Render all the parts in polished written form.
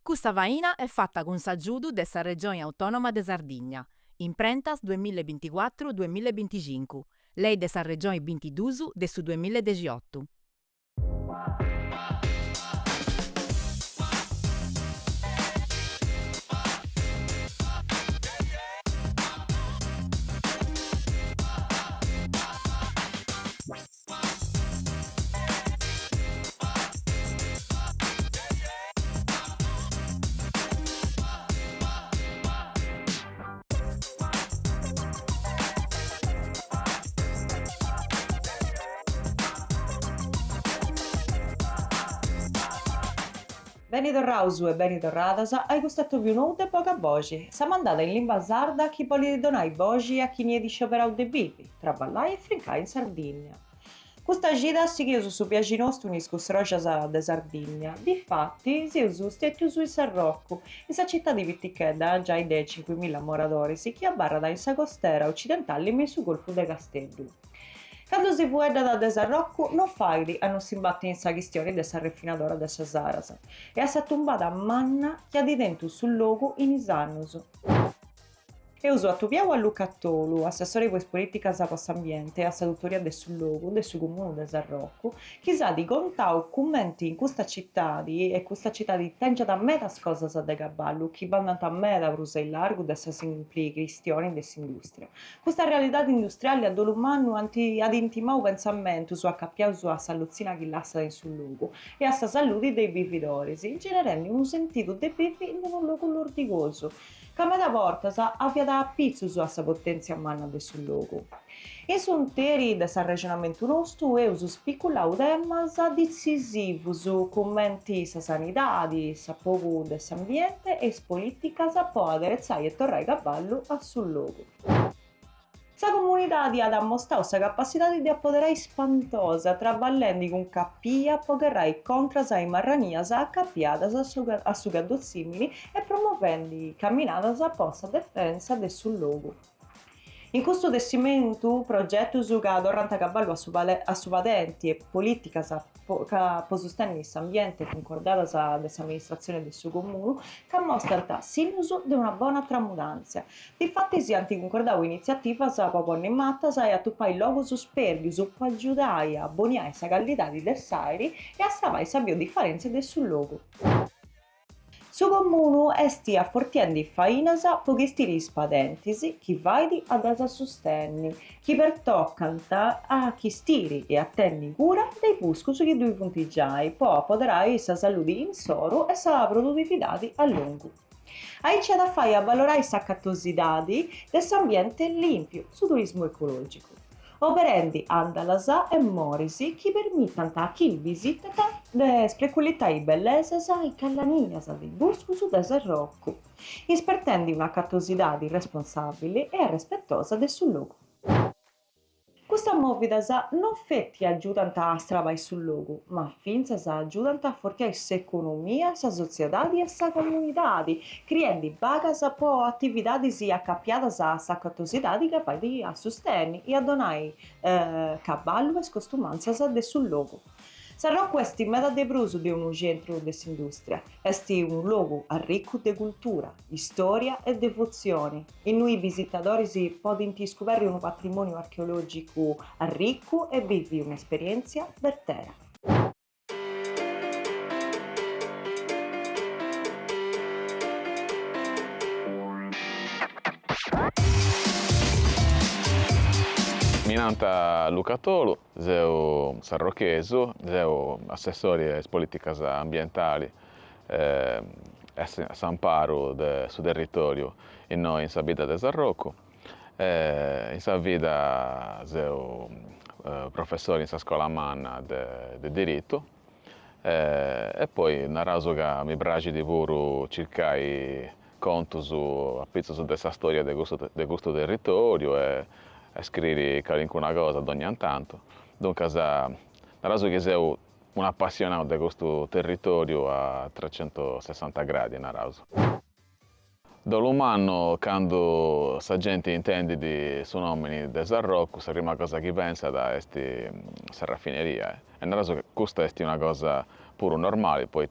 Questa vaina è fatta con s'aggiudu dessa Regione Autonoma de Sardigna, in prentas 2024-2025, lei dessa Regione 22 de su 2018. Beni torrausu e beni torradasa, hai gustato più nude e poca voce. Siamo andata in lingua sarda a chi vuole donare voci a chi ne di scioperato de bifi, traballai e frincai in Sardegna. Questa gita si chiuso su piaci nostri unisco rojas de Sardegna. Difatti, si usu stetti su il Sarrocco, in sa città di Vittichedda, già dei 5.000 moratori, si chi abbarra da in sa costera occidentale e sul golfo de Castello. Quando si fuedda da de Sarrocco, non faidi a non si imbattere in sa questione de sa raffinadora de sa Sarasa e a sa tumbata manna che ha di dentro sul logo in isannus. E uso attupiau a Luca Tolu, assessore per politicas post ambiente e a sa tutoria del sul logo del suo comune de Sarrocco, chi sa di contau commenti in questa città e questa città tenga da metas cosas de caballu, chi vanno a meta prusa il largo dessa simpli questioni dess'industria. Questa realtà industriale a dolumannu ad intimau pensamento su accappiau su a salluzzina chi lassa in sul logo e a sa salute dei bividorisi, generando un sentito de bifi in un logo lordicoso. Camera portas avviata a pizzu su essa potenza manna de sul logo. In sunteri de s'arregionamento nostru eus spiculau temas decisivus commenti sa sanidade, sa pogu de s'ambiente e politicas po aderezzare e torrai cavallu a sul logo. Sa comunità ha mostrato sa capacità di appoderare spantosa, traballando con cappia, pocherai contra sa marranias accappiadas a su simili e promuovendo camminadas a posta difesa del sul logo. In questo testimento, progetto che dorranta cavallo a su patenti e politica che sostenere l'ambiente concordata dell'amministrazione del suo comune, che mostra sinuso di una buona tramutanza. Difatti si anticoncordavo iniziativa proprio animata e a tuppare il logo su spergiu, su aiutare a boniare la qualità del sairi e a stravare la biodifferenza del suo logo. Su comunu esti a fortiendi fainas po gestire patentisi, chi vaidi ad asa sostenni, chi pertoccanta a chi stiri e attendi cura dei puscus che dui puntigiai, po apoderai sa salute in soro e sa produttività a lungo. Aí c'è da fare a valorare sa cattosidade dell'ambiente limpio, su turismo ecologico. Operendi andalasa e morisi chi permittant a chi visitata de spreculità i bellezas e callanias dei buscus de Sarrocco, ispertendi una cattosidade responsabile e rispettosa del suo logo. Questa movidas non fetti aiutant a stravare sul logo, ma finzas aiutant a fortiare s'economia, sa società e sa comunità, creando vagas po attivitades accappiadas a sa cattosidade che fai a sosteni e a donare cavallo e scostumanzas del sul logo. Sarrocco est meta de brusu de un centro dell'industria, est un luogo ricco di cultura, storia e devozione. In noi visitatori si possono scoprire un patrimonio archeologico ricco e vivi un'esperienza vertera. Minanta Luca Tolu, seu sarrochesu, seu assessore alle politiche ambientali e s'amparo sul territorio in noi in Sabida de Sarrocco. In Sabida seu professore in sa scuola manna di diritto e poi naraso che mi piace di pure cercare conto su su questa storia del questo territorio e scrivere qualunque cosa ad ogni tanto. Dunque, naraso che sei un appassionato di questo territorio a 360 gradi, naraso. Dall'umano, quando la gente intende di suoi nomi di Sarrocco, la prima cosa che pensa è questa raffineria. E naraso che questa è una cosa pure normale, poi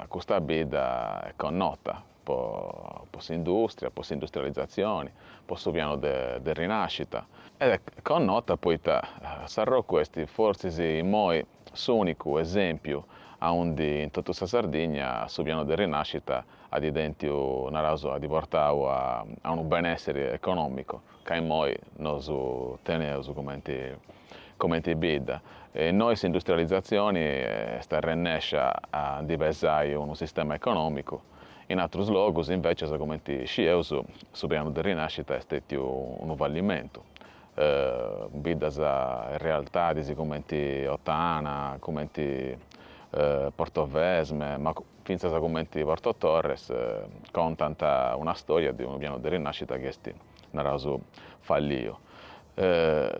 questa vita è connota, per industria, per industrializzazione, per il piano di rinascita. Ed è connota poi sarò questi forse noi unico esempio a onde in tutta la Sardegna sul piano di rinascita ad identio a portare a un benessere economico che noi teniamo come bida. E noi industrializzazioni sta rennescia a diversare un sistema economico. In altri luoghi invece come sciamo sul piano di rinascita è stato un fallimento. Bidas in realtà come Ottana, come Portovesme, ma finza come Porto Torres contano una storia di un piano di rinascita che è nato fallito.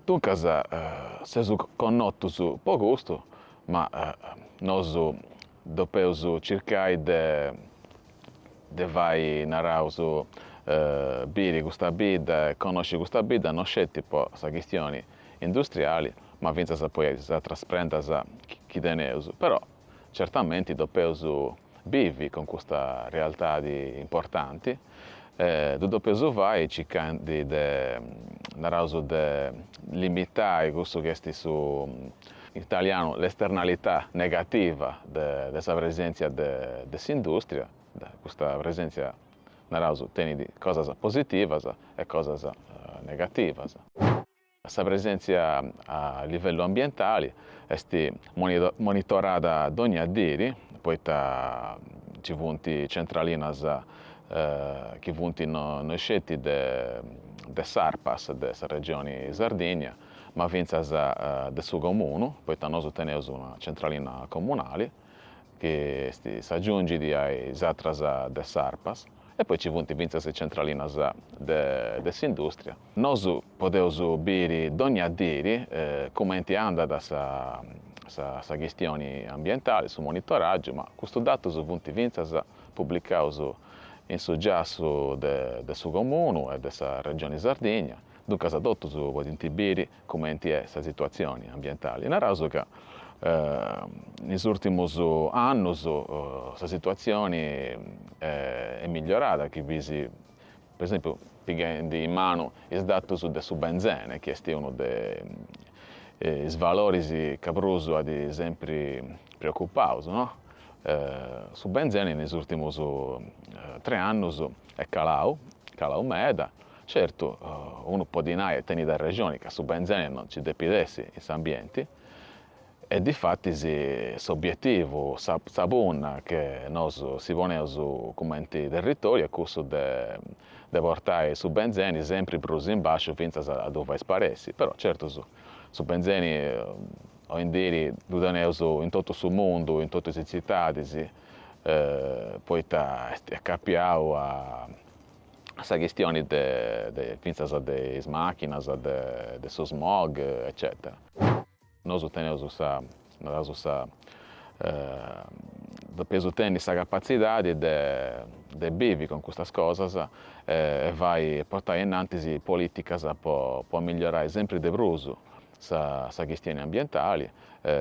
Dunque, siamo connotti su poco gusto, ma noi dobbiamo cercare di vai narrare bere questa vita, conoscere questa vita, non c'è tipo questioni industriali, ma vinza poi trasprendere chi teneu. Però certamente dobbiamo vivere con questa realtà importanti, dobbiamo vai cercando di limitare questo che è su in italiano l'esternalità negativa della presenza dell'industria, questa presenza tiene di cose positive e cose negative. Questa presenza a livello ambientale è monitorata ogni giorno, poi ci sono centraline che sono noi scetti del Sarpas, della regione Sardegna, ma vinza del suo comune, poi noi teniamo una centralina comunale che si aggiunge ai altre del Sarpas. E poi ci sono le centraline dell'industria. Noi possiamo bere ogni giorno come è andata questa questione ambientale, sul monitoraggio, ma questo dato sono pubblicato in soggiasso del suo comune e della regione Sardegna. Dunque, tutti possono bere come è questa situazione ambientale. In realtà, negli ultimi anni questa situazione è migliorata, che per esempio prendendo in mano il dato del benzene, che è uno dei valori che ad sempre preoccupati. No? Sul benzene negli ultimi 3 anni è calato meda. Certo, uno può dire che da regioni che sul benzene non ci depidessi in ambienti, e difatti l'obiettivo sabun che noi si poniamo come territorio è quello di portare su benzene sempre più in basso fino a dove sparesse. Però certo su benzene oggi lo teniamo in tutto il mondo, in tutte le città, poi è capiato a questa questione delle macchine, del smog, eccetera. Noi teniamo questa capacità di vivere con queste cose e vai a portare in avanti politiche per migliorare sempre di più queste questioni ambientali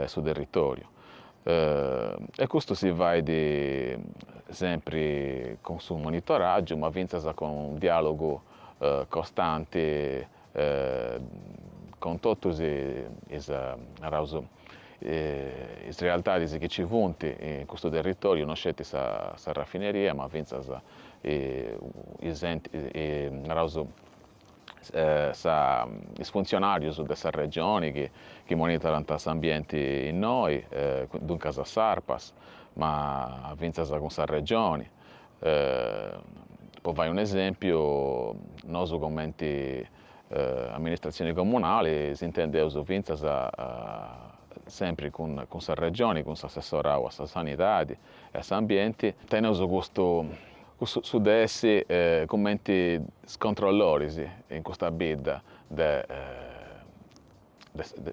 sul territorio. E questo si va sempre con il monitoraggio, ma con un dialogo costante con tutte le realtà che ci sono in questo territorio, non c'è questa raffineria, ma i funzionari di questa regione che monitorano questo ambiente in noi, dunque a Sarpas, ma vinza con questa regione. Poi vai un esempio, noi come amministrazione comunale si intende sempre con questa regione, con l'assessore alla sanità e all'ambiente, teniamo questo su di essi come controllori in questa vita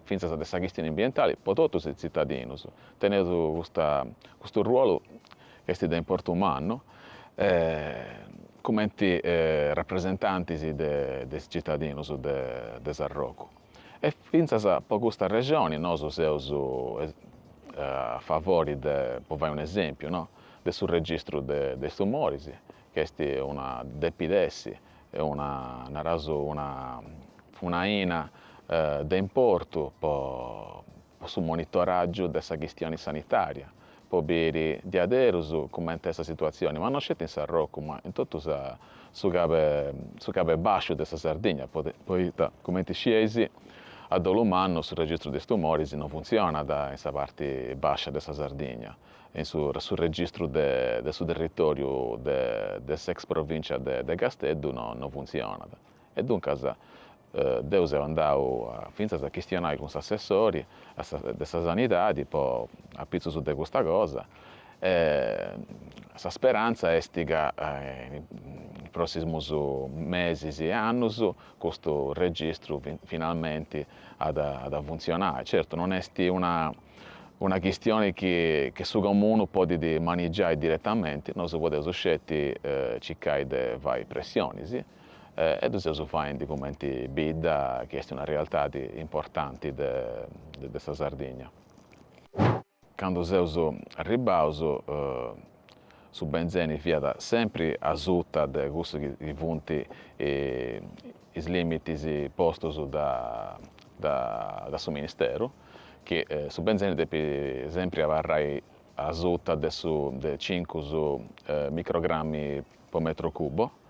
finza da questioni ambientali, per tutti i cittadini. Teniamo questo ruolo che è importante umano, come rappresentanti dei cittadini di Sarroco. E finza per questa regione noi siamo a favore, può fare un esempio, no? Sul registro dei tumori, che è una depidessi, è una ina da importo sul monitoraggio della questione sanitaria, può dire di adesso come in questa situazione, ma non c'è in Sarrocco, ma in tutto su cabe basso della Sardegna, poi come ti scesi, a Dolomanno sul registro dei tumori non funziona in questa parte bassa della Sardegna, sul registro del suo territorio dell'ex provincia di Castello non funziona. E dunque Deus è andato finché a questionare con gli assessori della sanità, poi a pizzo su questa cosa. La speranza è che nei prossimi mesi e anni questo registro finalmente ad funzionare. Certo, non è una questione che su comune può maneggiare direttamente, non si può scegliere cercare varie pressioni, sì? E si fa in documenti BID, che è una realtà importante della Sardegna. Quando si arriva, su benzene via sempre a zuta di questo che punti i limiti posti da suo ministero, che su benzene deve sempre avere a zuta di 5 microgrammi per metro cubo,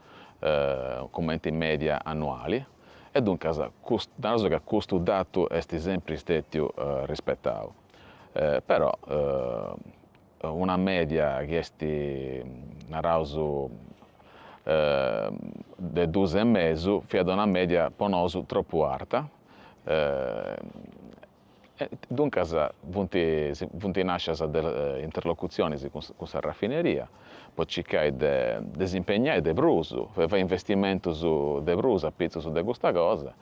come in media annuali, e dunque questo dato è sempre stato rispettato. Però una media che è di 2,5 fino a una media ponoso troppo alta. Dunque punti nasce delle interlocuzioni con la raffineria, poi cercare di disimpegnare De Bruso, fare investimento su De Bruso a pizzo su questa cosa.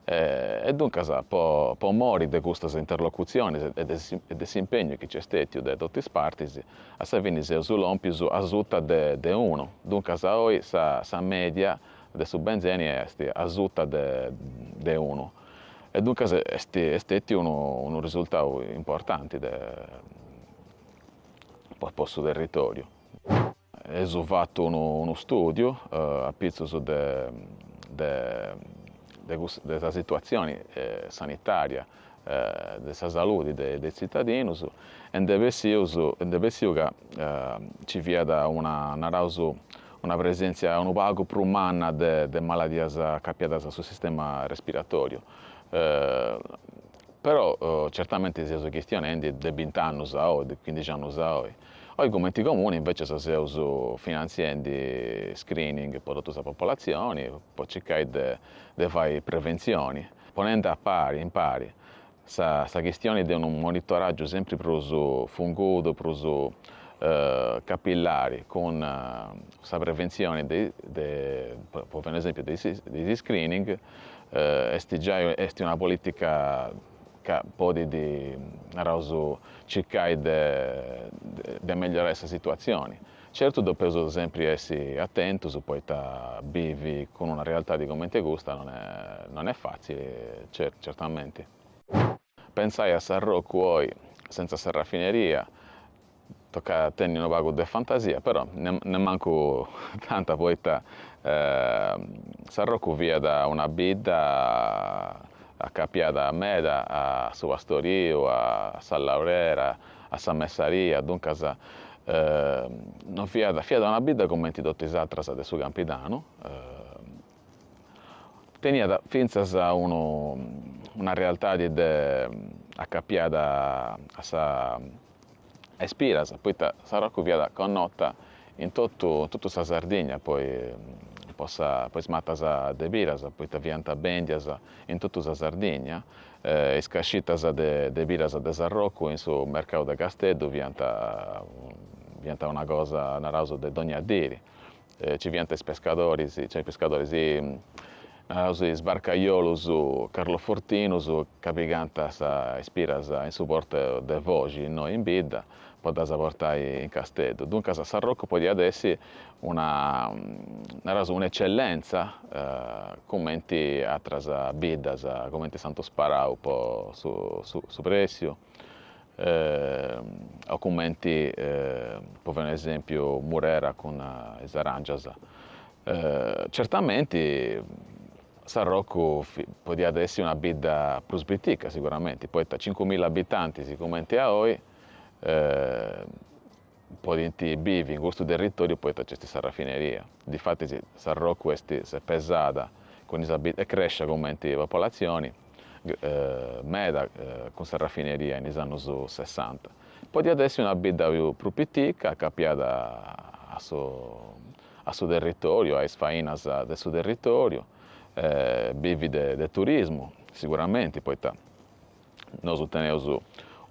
E dunque può morire di queste interlocuzioni e dell'impegno che c'è stato da tutte le parti, a venire sull'ompio a zuta di uno. Dunque oggi la media del benzene è a zuta di uno. E dunque è stato un risultato importante per il suo territorio. È fatto uno studio a pizzo della situazione sanitaria, della salute dei cittadini, e deve che ci sia una presenza un poco più umana di malattie capiate sul sistema respiratorio. Però certamente si è questione di 20 anni o di 15 anni oggi. Oggi come comuni invece si usa finanziando screening per tutta la popolazione, per cercare di fare prevenzioni, ponendo in pari questa questione di un monitoraggio sempre più fungoso, più capillare, con questa prevenzione, per esempio, degli screening, è una politica che può cercare di migliorare questa situazione. Certo, dobbiamo sempre essere attenti, poi vivi con una realtà di come ti gusta, non è facile, certamente. Pensare a Sarrocco oggi senza questa raffineria, tocca tenere un poco di fantasia, però ne manco tanta poeta. Sarrocco via da una bida a Capiada a Meda, a Suastorio, a San Laurera, a San Messaria, dunque non via da una bida come in tutte le altre del suo Campidano. Tenia finza una realtà a Capiada a Espiras, poi Sarrocco via da connota in tutta la Sardegna, poi smatta de biras, poi vianta bendias in tutta la Sardegna, e scascitas de biras de Sarrocco in su mercato de Castello vianta una cosa, una rausa de ogni addiri. Ci vianta i pescatori, i sbarcaiolos Carlo Fortinus, capiganta ispiras in supporto de voci noi in bidda, poi da portare in Castello. Dunque a Sarrocco poi adesso un'eccellenza come in altre biddas, come in Santo Sparau su prezzo. documenti, per un esempio, Murera con Zarangiasa. Certamente Sarrocco poteva essere una bidda più sbitica sicuramente, poi da 5.000 abitanti sicuramente a oggi, poi di vivi in questo territorio poi c'è questa raffineria. Difatti Sarrocco è pesata e cresce come le popolazioni, meda con questa raffineria negli anni 60. Poi adesso è una bidda più piccola, capiata a suo territorio, a fainas del suo territorio, vivi del turismo sicuramente, poi noi teniamo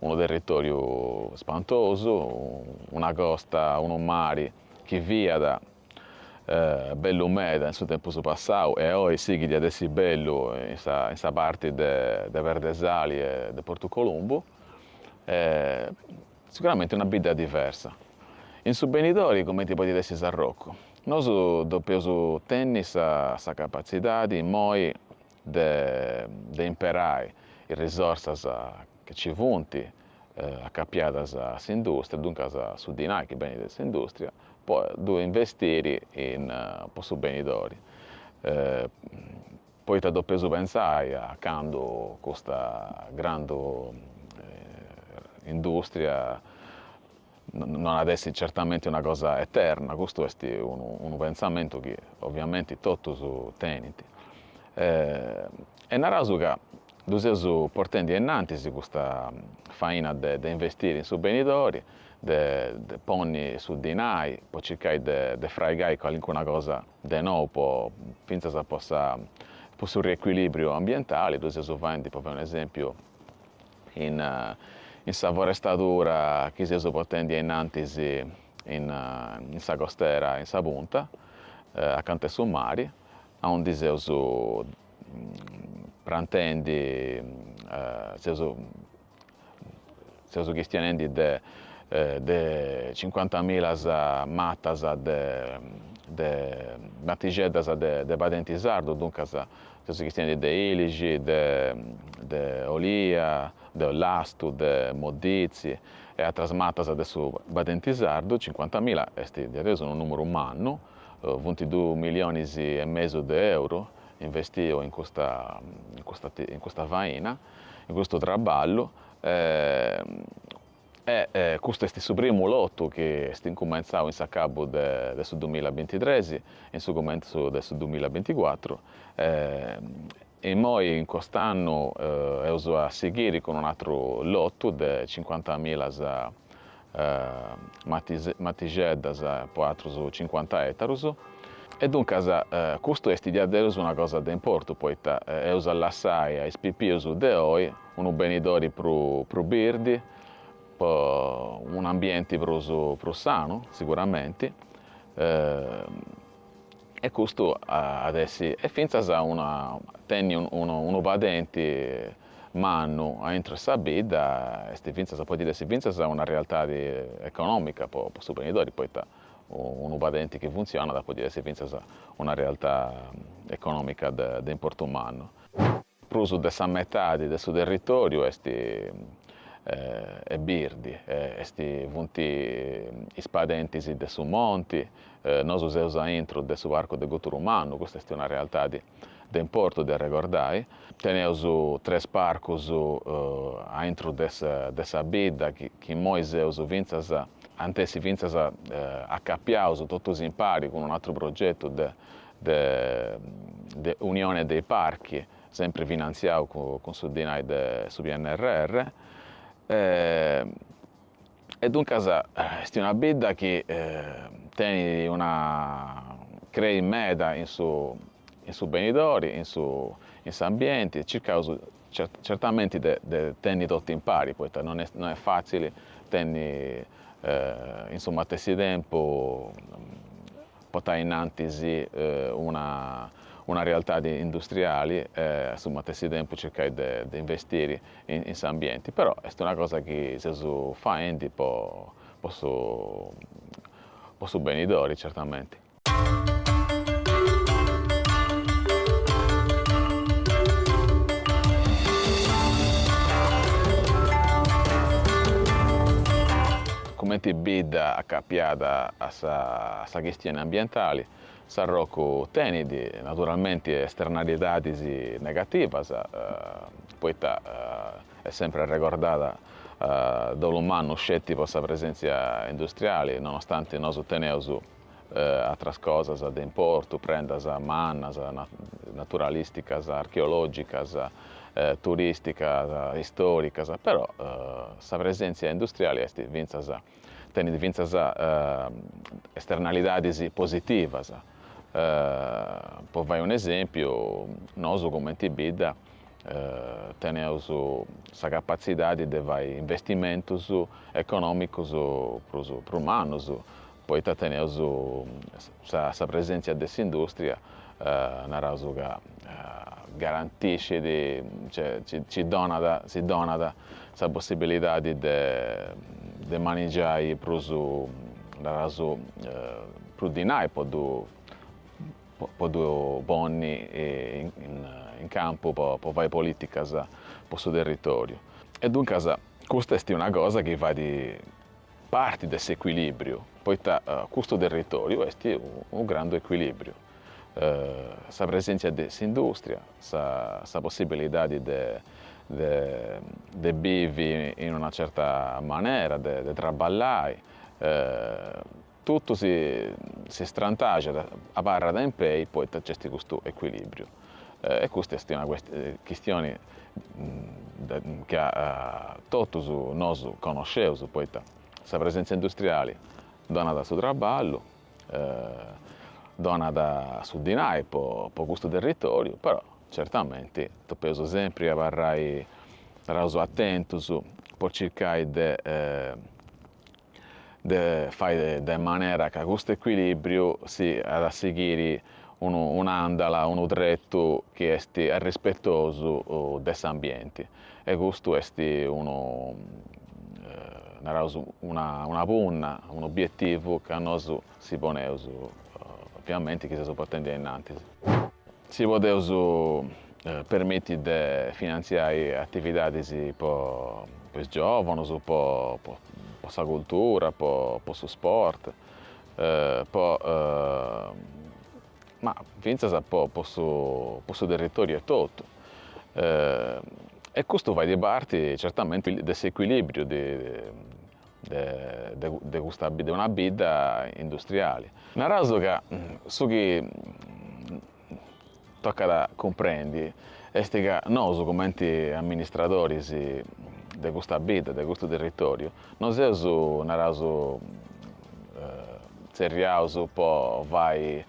un territorio spantoso, una costa, un mare che via da bello umeda in suo tempo passato e oggi sì che adesso è bello in questa parte de Verdesali e di Porto Colombo, sicuramente una vita diversa. In subvenidori come ti puoi dire Sarrocco, noi dobbiamo tenere questa capacità di noi di imparare le risorse che ci vunti accappiate all'industria, dunque su di noi che beni dell'industria, poi dove investire in subvenidori. Poi dobbiamo pensare a quando questa grande industria non adesso certamente una cosa eterna, questo è un pensamento che ovviamente tutti tenenti. E naraso che dobbiamo portare innanzi questa faina di investire in subvenidori, di porre su di noi, poi cercare di fregare qualunque cosa di nuovo, finché si possa un riequilibrio ambientale. Dobbiamo fare, per un esempio, in forestatura che si portando innanzi in Sagostera, in Sabunta, accanto ai mari, onde si prantendi, si gestionendi de 50.000 matas de matigeddas de badentizardo, dunque si gestionendi de iligi, de olia, de lastu, de modizi e altre matas adesso badentizardo, 50.000 è adesso un numero umano, 22 milioni e mezzo di euro investiti in questa vaina, in questo traballo. Questo è il primo lotto che è cominciato in cabo del 2023, in suo momento del 2024. E noi in quest'anno uso a seguire con un altro lotto di 50.000 matigeddas per altri 50 ettari. E dunque questo è una cosa di importante, poi uso l'assai a SPP di oggi, un benidori più birdi, un ambiente più sano sicuramente, e questo adesso è finza tenni un badente manno entro questa vita, e finza può dire finza una realtà economica per i benidori, poi un badente che funziona, da può dire finza una realtà economica di importo umano. L'uso della metà del suo territorio è birdi, esti vunti i spadenti del suo monti, noi usiamo entro del suo arco del goturo umano, questa è una realtà di importo da ricordare. Teniamo 3 parcos entro dessa bida che noi usiamo vinzas, antesi vinzas accappiamo tutti gli impari con un altro progetto di unione dei parchi, sempre finanziato con soldini su PNRR. E dunque è una bidda che crei meda in su benidori, in su ambienti, cercavo certamente di tenere tutti in pari, poi non è facile tenere insomma a questo tempo portare innanzi una realtà industriale, insomma a questo tempo cercare di investire in questi ambienti, però è una cosa che se si fa posso benidori certamente. commenti bida accappiata a sa questioni ambientali, Sarroco tenidi naturalmente esternalità negative, poi è sempre ricordata dall'umano scettico sa presenza industriale, nonostante noi otteniamo altre cose di importo, prendere manna, naturalistica, archeologica, turistica, storica, però la presenza industriale è vinta esternalità positive. Per fare un esempio, noi come Tibida teniamo la capacità di fare investimenti economici per umani, poi teniamo la presenza dell'industria, che garantisce, cioè, ci dona la possibilità di maneggiare più di noi, per buoni in campo, per fare politica per il suo territorio. E dunque questa è una cosa che va di parte dell'equilibrio, poi questo territorio è un grande equilibrio. La presenza dell'industria, la possibilità di vivere in una certa maniera, di lavorare, tutto si strantagia a barra da impei, poi c'è questo equilibrio. E questa è una questione che tutti noi conosciamo, poi la presenza industriale dona da suo lavoro, dona da su di noi per questo territorio, però certamente dobbiamo sempre essere attenti per cercare di fare in maniera che questo equilibrio sia a seguire un'andala, un dritto che è rispettoso dell'ambiente. E questo è una punna, un obiettivo che noi si poniamo, ovviamente che si pretende innanzi. Si può permettere di finanziare attività per i giovani, per la cultura, per lo sport, ma pensa per il territorio è tutto. E questo va di parte certamente dell'equilibrio di una vita industriale. Una cosa che tocca da comprendere è che noi come amministratori di questa vita, di questo territorio, non siamo una cosa seriosa per vai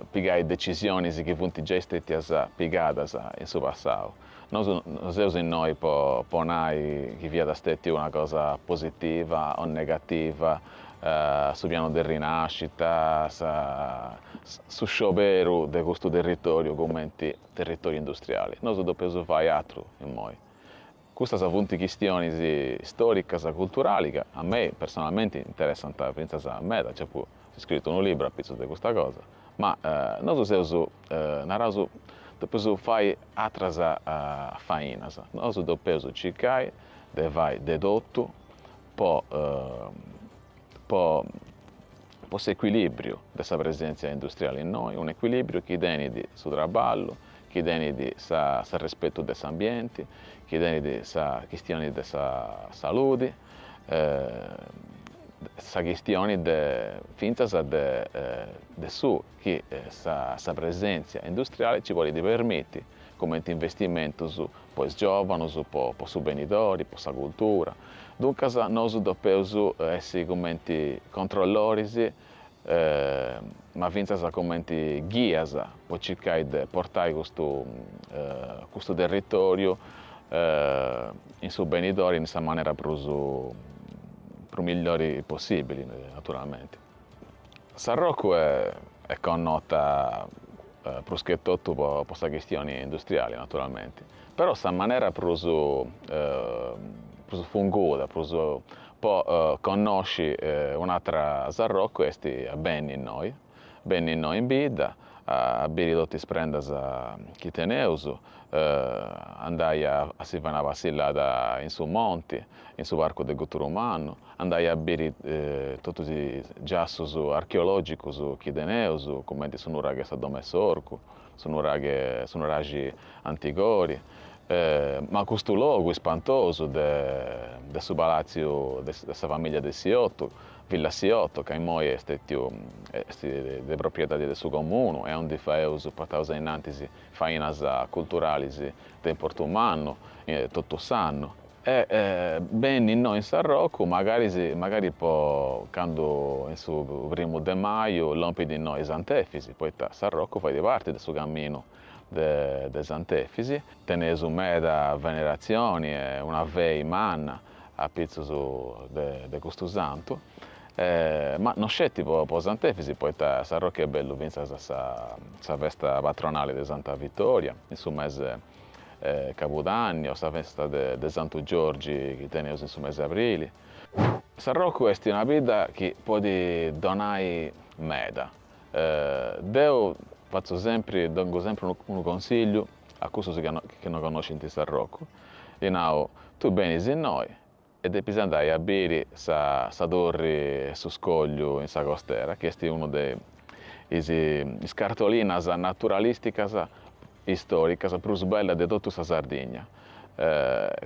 pigliare decisioni che sono già state pigliate in suo passato. Non siamo in noi per ponere che via stati una cosa positiva o negativa sul piano della rinascita, su sciopero di questo territorio come territorio industriale. Noi dobbiamo fare altro in noi. Queste sono questioni storiche e culturali che a me personalmente interessano, penso a me, c'è scritto un libro a pezzo di questa cosa, ma noi siamo dobbiamo fare altre faine. Noi dobbiamo cercare di fare di tutto per questo equilibrio della presenza industriale in noi, un equilibrio che tiene di sul lavoro, che tiene di rispetto dell'ambiente, che tiene di questioni della salute, questa questione finta di su che questa presenza industriale ci vuole permettere come investimento per i giovani, per i benitori, per la cultura. Dunque noi dobbiamo essere come controllori, ma finta come guide per cercare di portare questo territorio in suoi benitori in questa maniera più migliore possibile, naturalmente. Sarroco è connota più tutto per questa questione industriale, naturalmente, però questa maniera più fungosa, più conosce un'altra Sarroco è bene in noi in vita, a bere dotti sprendas chi teneusu, andai a si fare una passillata in su monti, in su parco del Gutturumano, andai a bere tutti i giassus archeologicus chi teneusu, come sono raghe a Domessorcu, sono raggi antigori. Ma questo luogo spantoso del suo palazzo, della famiglia del Siotto, Villa Siotto, che poi è di proprietà del suo comune, e onde faeus portaus innanti fainas culturali del Porto Umano, tutto sanno. E ben in noi in San Rocco, magari poi, quando in su primo di maio, l'ompi di noi Sant'Efisi, poi San Rocco fa parte del suo cammino de Sant'Efisi, tenesu meda venerazioni e una vei manna a pizzo de questo santo, ma non c'è tipo Sant'Efisi, poi San Rocco è bello, vince sa festa patronale di Santa Vittoria, in su mese Capodanno, sa festa de Santo Giorgi che teneus in su mese aprile. San Rocco è una vita che può donare meda. Deo dongo sempre un consiglio a quelli che non conoscono San Rocco. Dico, tu vieni in noi e devi andare a bere sa torre su scoglio in sa costiera, che è uno dei cartolinas naturalisticas storica, più bella di tutta la Sardegna.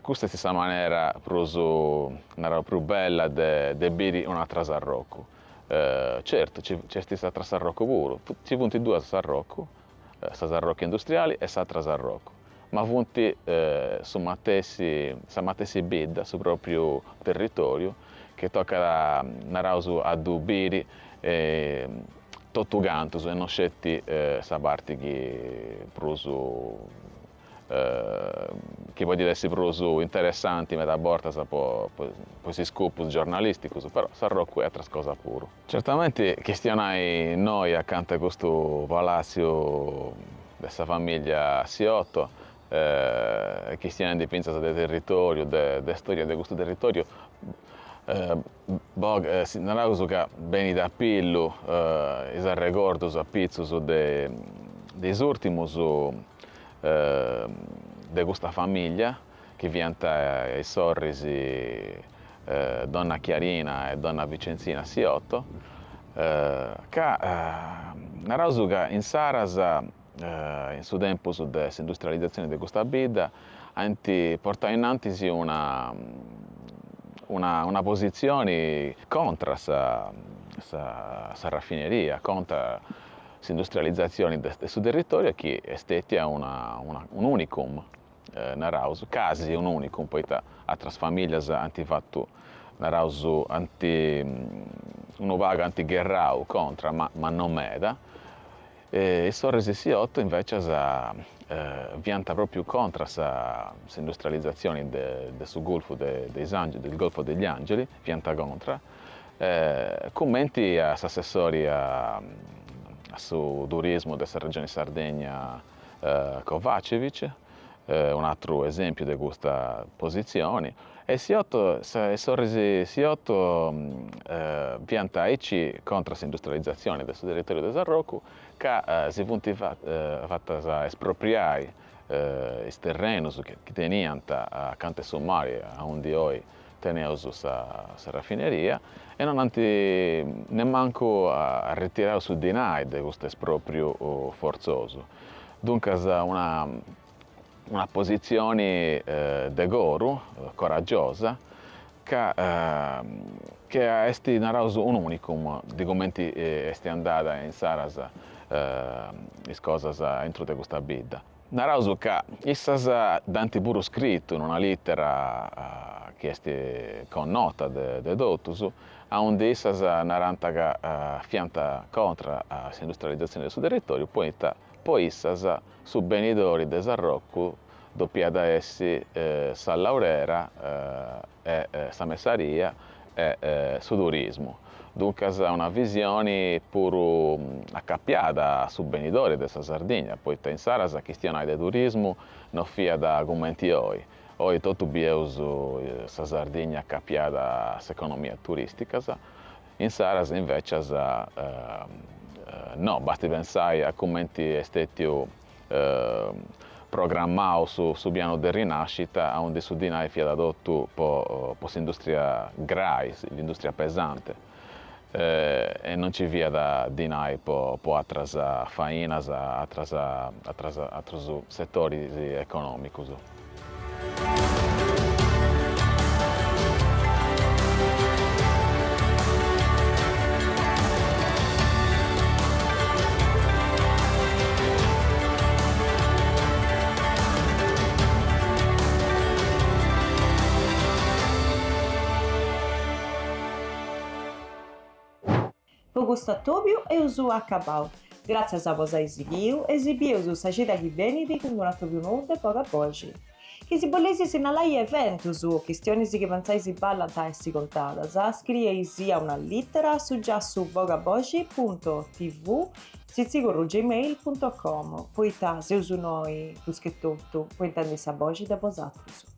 Questa è la maniera più bella di bere un'altra San Rocco. Certo, c'è stata San Rocco pure, ci sono due San Rocco, San Rocco industriali e San Rocco, ma sono la stessa bidda sul proprio territorio, che tocca a bere tutto ganto, e non scetti sa parte che può essere più interessanti da borta poi si scopus giornalistici, però San Rocco è altra cosa pure. Certamente questionai noi accanto a questo palazzo della famiglia Siotto, questione di pensa del territorio, della storia di questo territorio, non che bene da pillo, i ricordi a pizzo dei ultimus di questa famiglia, che viene ai sorrisi donna Chiarina e donna Vicenzina Siotto, che che in Saras, in suo tempo dell'industrializzazione di questa vita, portava innanzi una posizione contro la raffineria, contro l'industrializzazione del suo territorio, che è stata un unicum naraus, quasi un unicum, poi altre famiglie hanno fatto naraus uno vago antigherrau contro, ma non meda. E Sorresi Siotto invece vianta proprio contro l'industrializzazione del Golfo del Golfo degli Angeli, vianta contro, commenti all'assessore sul turismo della regione Sardegna Kovacevic, un altro esempio di questa posizione, e Sorresi Siotto vianta contro l'industrializzazione del suo territorio di San Rocco, che si è fatta espropriare i terreni che tenevano accanto ai sommari, onde oggi teneus sa raffineria, e non hanno nemmeno a ritirare su di noi di questo esproprio forzoso. Dunque una posizione de goro, coraggiosa, che è un unicum di come è andata in Saras le cose entro questa vita. Naraus che issas danti pure scritto in una lettera che è connota de dotus, onde issas naranta che fianta contro l'industrializzazione del suo territorio, poi issas su benidori de San Rocco doppia da essi sa laurera e sa messaria e su turismo. Dunque una visione pure accappiata su benidori della Sardegna, poi in Saras la questione del turismo non fia da argomenti oggi. Oggi tutto bieus sa Sardegna accappiata all'economia turistica, in Saras invece no, basti pensare a commenti esteti programmati su piano di rinascita, onde su di noi è adotto per l'industria grai, l'industria pesante. E non ci via da dinai per attrasare fainas, attrasare settori economici. Po gusto a Tobiu e usu acabau. Grazie a vos exibiu sa gita chi venidi con un atto più nudo e poca voce. Che si volesi segnalare eventus o questioni che pensai si ballanta e si contada, scrieisi a una lettera su già su vogaboci.tv gmail.com. Poi se uso noi, più che tutto, poi intendi sa voce da vosatros.